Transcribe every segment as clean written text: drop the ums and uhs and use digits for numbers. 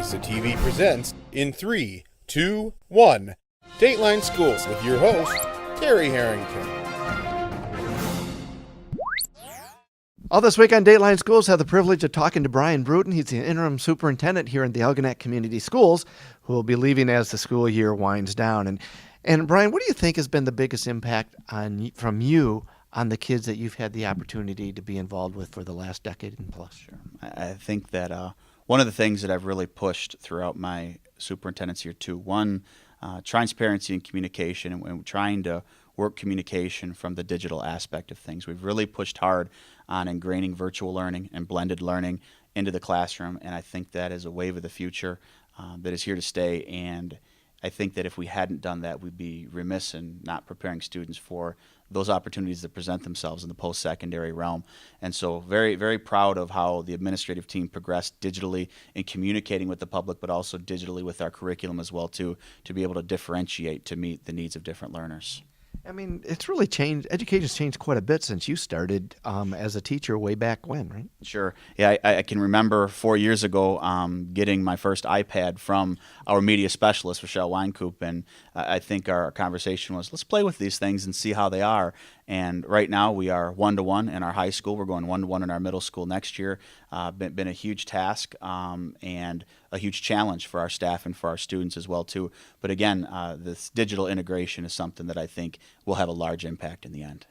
Alexa TV presents in 3, 2, 1. Dateline Schools with your host, Terry Harrington. All this week on Dateline Schools, have the privilege of talking to Bryan Brutyn. He's the interim superintendent here in the Algonac Community Schools, who will be leaving as the school year winds down. And Bryan, what do you think has been the biggest impact from you on the kids that you've had the opportunity to be involved with for the last decade and plus? Sure. I think that one of the things that I've really pushed throughout my superintendent's year too, one, transparency and communication, and trying to work communication from the digital aspect of things. We've really pushed hard on ingraining virtual learning and blended learning into the classroom, and I think that is a wave of the future that is here to stay. And I think that if we hadn't done that, we'd be remiss in not preparing students for those opportunities that present themselves in the post-secondary realm. And so very, very proud of how the administrative team progressed digitally in communicating with the public, but also digitally with our curriculum as well too, to be able to differentiate to meet the needs of different learners. I mean, it's really changed. Education's changed quite a bit since you started as a teacher way back when, right? Sure. Yeah, I can remember 4 years ago getting my first iPad from our media specialist, Rochelle Weinkoop, and I think our conversation was, let's play with these things and see how they are. And right now we are 1-to-1 in our high school. We're going 1-to-1 in our middle school next year. Been a huge task and a huge challenge for our staff and for our students as well too. But again, this digital integration is something that I think will have a large impact in the end.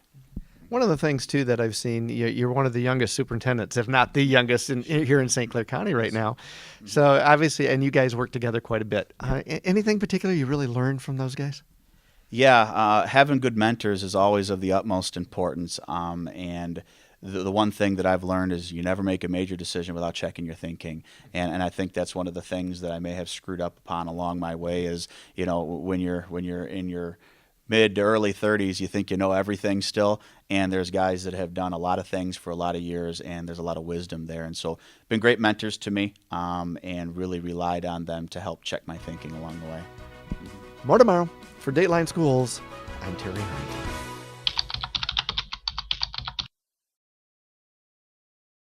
One of the things too that I've seen, you're one of the youngest superintendents, if not the youngest here in St. Clair County right now. So obviously, and you guys work together quite a bit. Anything particular you really learned from those guys? Yeah, having good mentors is always of the utmost importance. And the one thing that I've learned is you never make a major decision without checking your thinking. And I think that's one of the things that I may have screwed up upon along my way is, you know, when you're in your mid to early 30s, you think you know everything still, and there's guys that have done a lot of things for a lot of years, and there's a lot of wisdom there. And so been great mentors to me, and really relied on them to help check my thinking along the way. More tomorrow. For Dateline Schools, I'm Terry Harrington.